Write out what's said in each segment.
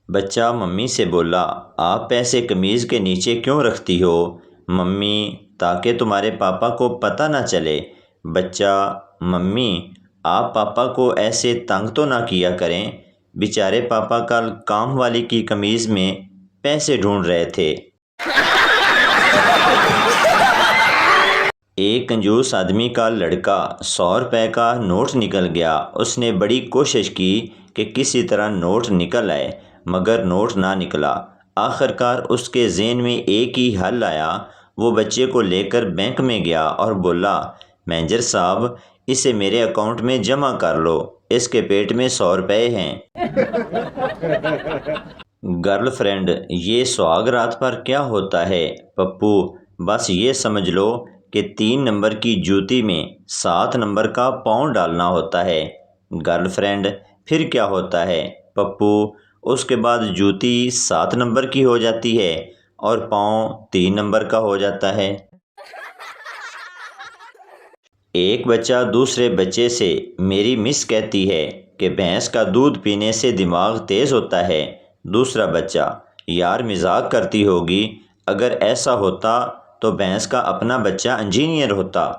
بچہ ممی سے بولا، آپ پیسے قمیض کے نیچے کیوں رکھتی ہو؟ ممی: تاکہ تمہارے پاپا کو پتہ نہ چلے۔ بچہ: ممی، آپ پاپا کو ایسے تنگ تو نہ کیا کریں، بیچارے پاپا کل کام والی کی قمیض میں پیسے ڈھونڈ رہے تھے۔ ایک کنجوس آدمی کا لڑکا 100 روپے کا نوٹ نکل گیا۔ اس نے بڑی کوشش کی کہ کسی طرح نوٹ نکل آئے، مگر نوٹ نہ نکلا۔ آخر کار اس کے ذہن میں ایک ہی حل آیا۔ وہ بچے کو لے کر بینک میں گیا اور بولا، مینیجر صاحب، اسے میرے اکاؤنٹ میں جمع کر لو، اس کے پیٹ میں 100 روپے ہیں۔ گرل فرینڈ: یہ سہاگ رات پر کیا ہوتا ہے؟ پپو: بس یہ سمجھ لو کہ 3 نمبر کی جوتی میں 7 نمبر کا پاؤں ڈالنا ہوتا ہے۔ گرل فرینڈ: پھر کیا ہوتا ہے؟ پپو: اس کے بعد جوتی 7 نمبر کی ہو جاتی ہے اور پاؤں 3 نمبر کا ہو جاتا ہے۔ ایک بچہ دوسرے بچے سے میری مس کہتی ہے کہ بھینس کا دودھ پینے سے دماغ تیز ہوتا ہے۔ دوسرا بچہ: یار مذاق کرتی ہوگی، اگر ایسا ہوتا تو بھینس کا اپنا بچہ انجینئر ہوتا۔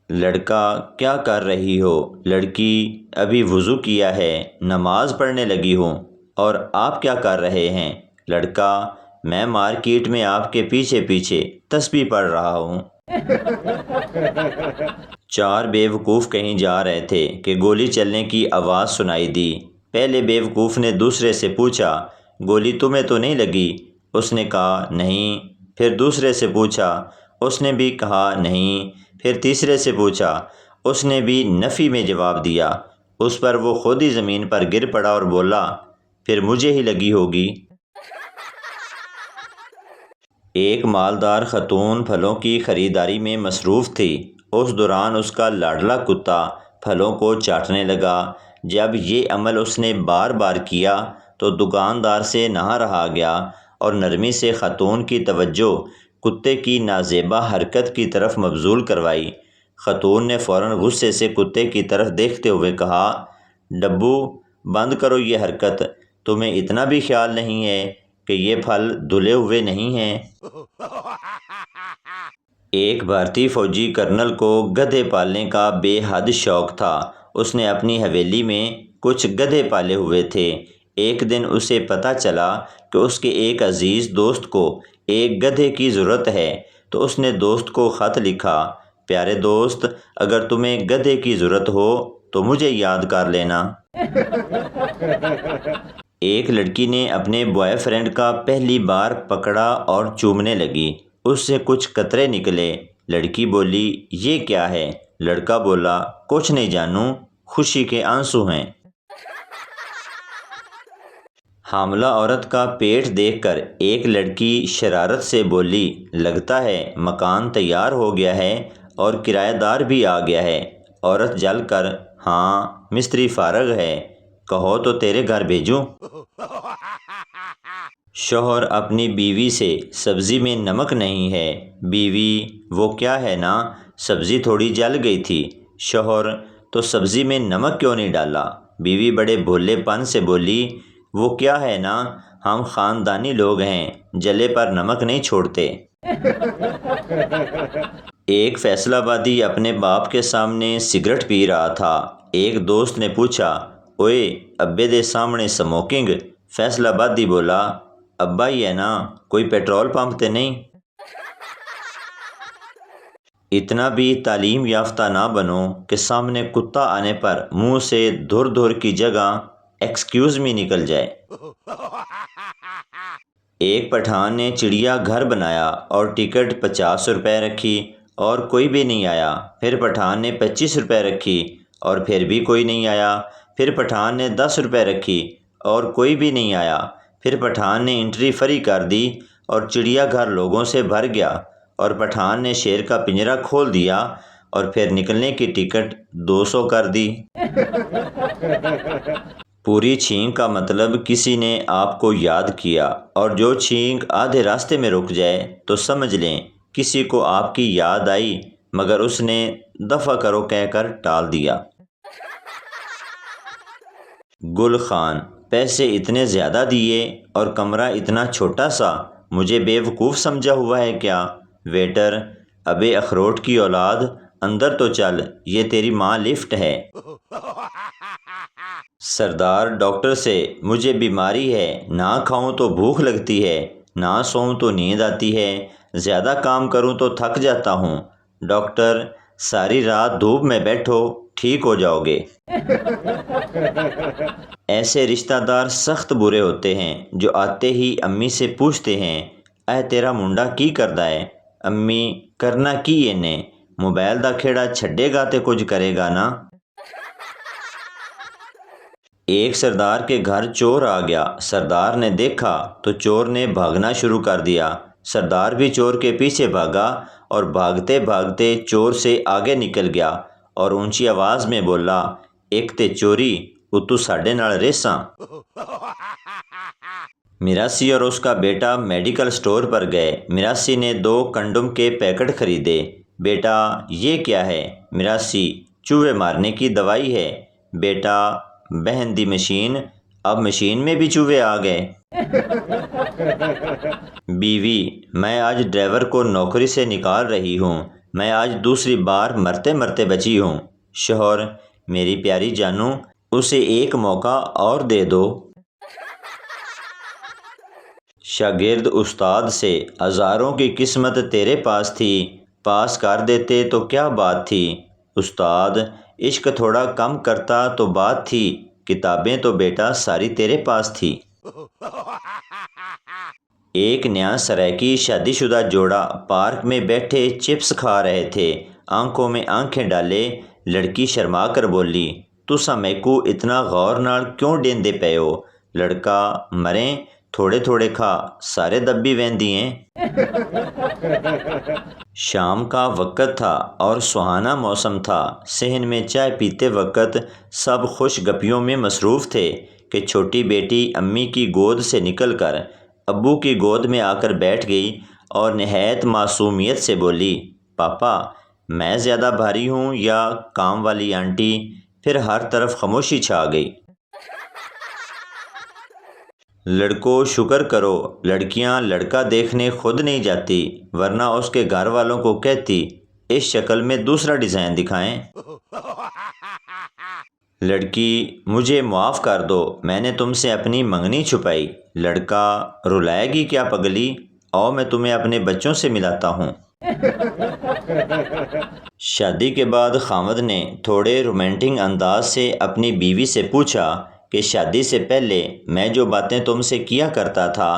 لڑکا: کیا کر رہی ہو؟ لڑکی: ابھی وضو کیا ہے، نماز پڑھنے لگی ہوں۔ اور آپ کیا کر رہے ہیں؟ لڑکا: میں مارکیٹ میں آپ کے پیچھے پیچھے تسبیح پڑھ رہا ہوں۔ 4 بیوقوف کہیں جا رہے تھے کہ گولی چلنے کی آواز سنائی دی۔ پہلے بیوقوف نے دوسرے سے پوچھا، گولی تمہیں تو نہیں لگی؟ اس نے کہا، نہیں۔ پھر دوسرے سے پوچھا، اس نے بھی کہا نہیں۔ پھر تیسرے سے پوچھا، اس نے بھی نفی میں جواب دیا۔ اس پر وہ خود ہی زمین پر گر پڑا اور بولا، پھر مجھے ہی لگی ہوگی۔ ایک مالدار خاتون پھلوں کی خریداری میں مصروف تھی۔ اس دوران اس کا لاڈلا کتا پھلوں کو چاٹنے لگا۔ جب یہ عمل اس نے بار بار کیا تو دکاندار سے نہ رہا گیا اور نرمی سے خاتون کی توجہ کتے کی نازیبا حرکت کی طرف مبذول کروائی۔ خاتون نے فوراً غصے سے کتے کی طرف دیکھتے ہوئے کہا، ڈبو، بند کرو یہ حرکت، تمہیں اتنا بھی خیال نہیں ہے کہ یہ پھل دھلے ہوئے نہیں ہیں؟ ایک بھارتی فوجی کرنل کو گدھے پالنے کا بے حد شوق تھا۔ اس نے اپنی حویلی میں کچھ گدھے پالے ہوئے تھے۔ ایک دن اسے پتہ چلا کہ اس کے ایک عزیز دوست کو ایک گدھے کی ضرورت ہے، تو اس نے دوست کو خط لکھا، پیارے دوست، اگر تمہیں گدھے کی ضرورت ہو تو مجھے یاد کر لینا۔ ایک لڑکی نے اپنے بوائے فرینڈ کا پہلی بار پکڑا اور چومنے لگی۔ اس سے کچھ قطرے نکلے۔ لڑکی بولی، یہ کیا ہے؟ لڑکا بولا، کچھ نہیں جانوں، خوشی کے آنسو ہیں۔ حاملہ عورت کا پیٹ دیکھ کر ایک لڑکی شرارت سے بولی، لگتا ہے مکان تیار ہو گیا ہے اور کرایہ دار بھی آ گیا ہے۔ عورت جل کر، ہاں، مستری فارغ ہے، کہو تو تیرے گھر بھیجوں۔ شوہر اپنی بیوی سے، سبزی میں نمک نہیں ہے۔ بیوی، وہ کیا ہے نا، سبزی تھوڑی جل گئی تھی۔ شوہر، تو سبزی میں نمک کیوں نہیں ڈالا؟ بیوی بڑے بھولے پن سے بولی، وہ کیا ہے نا، ہم خاندانی لوگ ہیں، جلے پر نمک نہیں چھوڑتے۔ ایک فیصل آبادی اپنے باپ کے سامنے سگریٹ پی رہا تھا۔ ایک دوست نے پوچھا، اوئے، ابے دے سامنے سموکنگ؟ فیصل آبادی بولا، ابا ہی ہے نا، کوئی پیٹرول پمپ تے نہیں۔ اتنا بھی تعلیم یافتہ نہ بنو کہ سامنے کتا آنے پر منہ سے دھر دھر کی جگہ ایکسکیوز می نکل جائے۔ ایک پٹھان نے چڑیا گھر بنایا اور ٹکٹ 50 روپے رکھی اور کوئی بھی نہیں آیا۔ پھر پٹھان نے 25 روپے رکھی اور پھر بھی کوئی نہیں آیا۔ پھر پٹھان نے 10 روپے رکھی اور کوئی بھی نہیں آیا۔ پھر پٹھان نے انٹری فری کر دی اور چڑیا گھر لوگوں سے بھر گیا، اور پٹھان نے شیر کا پنجرا کھول دیا اور پھر نکلنے کی ٹکٹ 200 کر دی۔ پوری چھینک کا مطلب کسی نے آپ کو یاد کیا، اور جو چھینک آدھے راستے میں رک جائے تو سمجھ لیں کسی کو آپ کی یاد آئی مگر اس نے دفع کرو کہہ کر ٹال دیا۔ گل خان: پیسے اتنے زیادہ دیے اور کمرہ اتنا چھوٹا سا، مجھے بیوقوف سمجھا ہوا ہے کیا؟ ویٹر: ابے اخروٹ کی اولاد، اندر تو چل، یہ تیری ماں لفٹ ہے۔ سردار ڈاکٹر سے: مجھے بیماری ہے، نہ کھاؤں تو بھوک لگتی ہے، نہ سوؤں تو نیند آتی ہے، زیادہ کام کروں تو تھک جاتا ہوں۔ ڈاکٹر: ساری رات دھوپ میں بیٹھو، ٹھیک ہو جاؤ گے۔ ایسے رشتہ دار سخت برے ہوتے ہیں جو آتے ہی امی سے پوچھتے ہیں: اے تیرا منڈا کی کردا ہے؟ امی: کرنا کی انہیں، موبائل دا کھیڑا چھڈے گا تے کچھ کرے گا نا۔ ایک سردار کے گھر چور آ گیا، سردار نے دیکھا تو چور نے بھاگنا شروع کر دیا۔ سردار بھی چور کے پیچھے بھاگا اور بھاگتے بھاگتے چور سے آگے نکل گیا اور اونچی آواز میں بولا: ایک تے چوری، اتو ساڈے نال ریساں۔ میراسی اور اس کا بیٹا میڈیکل سٹور پر گئے۔ میراسی نے 2 کنڈم کے پیکٹ خریدے۔ بیٹا: یہ کیا ہے؟ میراسی: چوہے مارنے کی دوائی ہے۔ بیٹا: بہن دی مشین، اب مشین میں بھی چوہے آ گئے۔ بیوی: میں آج ڈرائیور کو نوکری سے نکال رہی ہوں، میں آج دوسری بار مرتے مرتے بچی ہوں۔ شوہر: میری پیاری جانو، اسے ایک موقع اور دے دو۔ شاگرد استاد سے: ہزاروں کی قسمت تیرے پاس تھی، پاس کر دیتے تو کیا بات تھی؟ استاد: عشق تھوڑا کم کرتا تو بات تھی، کتابیں تو بیٹا ساری تیرے پاس تھی۔ ایک نیا سرائکی شادی شدہ جوڑا پارک میں بیٹھے چپس کھا رہے تھے، آنکھوں میں آنکھیں ڈالے۔ لڑکی شرما کر بولی: تساں میکو اتنا غور نال کیوں ڈیندے پے ہو؟ لڑکا: مریں، تھوڑے تھوڑے کھا، سارے دبی ویندی ہیں۔ شام کا وقت تھا اور سہانا موسم تھا۔ صحن میں چائے پیتے وقت سب خوش گپیوں میں مصروف تھے کہ چھوٹی بیٹی امی کی گود سے نکل کر ابو کی گود میں آ کر بیٹھ گئی اور نہایت معصومیت سے بولی: پاپا، میں زیادہ بھاری ہوں یا کام والی آنٹی؟ پھر ہر طرف خاموشی چھا گئی۔ لڑکو شکر کرو، لڑکیاں لڑکا دیکھنے خود نہیں جاتی، ورنہ اس کے گھر والوں کو کہتی اس شکل میں دوسرا ڈیزائن دکھائیں۔ لڑکی: مجھے معاف کر دو، میں نے تم سے اپنی منگنی چھپائی۔ لڑکا: رلائے گی کیا پگلی، آؤ میں تمہیں اپنے بچوں سے ملاتا ہوں۔ شادی کے بعد خاوند نے تھوڑے رومانٹک انداز سے اپنی بیوی سے پوچھا کہ شادی سے پہلے میں جو باتیں تم سے کیا کرتا تھا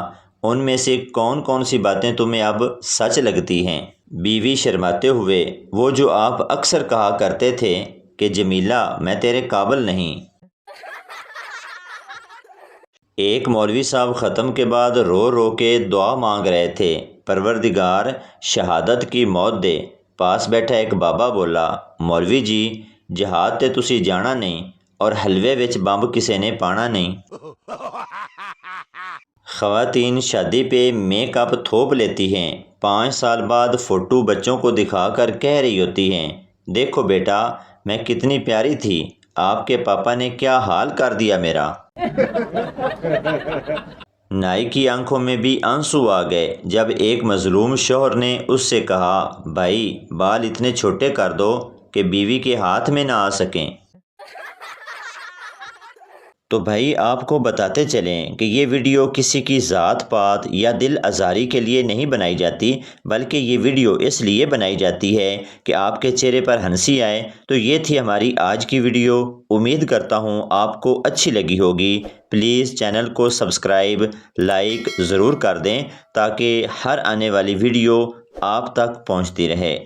ان میں سے کون کون سی باتیں تمہیں اب سچ لگتی ہیں؟ بیوی شرماتے ہوئے: وہ جو آپ اکثر کہا کرتے تھے کہ جمیلہ میں تیرے قابل نہیں۔ ایک مولوی صاحب ختم کے بعد رو رو کے دعا مانگ رہے تھے: پروردگار شہادت کی موت دے۔ پاس بیٹھا ایک بابا بولا: مولوی جی، جہاد تے تسی جانا نہیں اور حلوے وچ بمب کسے نے پانا نہیں۔ خواتین شادی پہ میک اپ تھوپ لیتی ہیں، 5 سال بعد فوٹو بچوں کو دکھا کر کہہ رہی ہوتی ہیں: دیکھو بیٹا، میں کتنی پیاری تھی، آپ کے پاپا نے کیا حال کر دیا میرا۔ نائی کی آنکھوں میں بھی آنسو آ گئے جب ایک مظلوم شوہر نے اس سے کہا: بھائی، بال اتنے چھوٹے کر دو کہ بیوی کے ہاتھ میں نہ آ سکیں۔ تو بھائی آپ کو بتاتے چلیں کہ یہ ویڈیو کسی کی ذات پات یا دل آزاری کے لیے نہیں بنائی جاتی، بلکہ یہ ویڈیو اس لیے بنائی جاتی ہے کہ آپ کے چہرے پر ہنسی آئے۔ تو یہ تھی ہماری آج کی ویڈیو، امید کرتا ہوں آپ کو اچھی لگی ہوگی۔ پلیز چینل کو سبسکرائب، لائک ضرور کر دیں تاکہ ہر آنے والی ویڈیو آپ تک پہنچتی رہے۔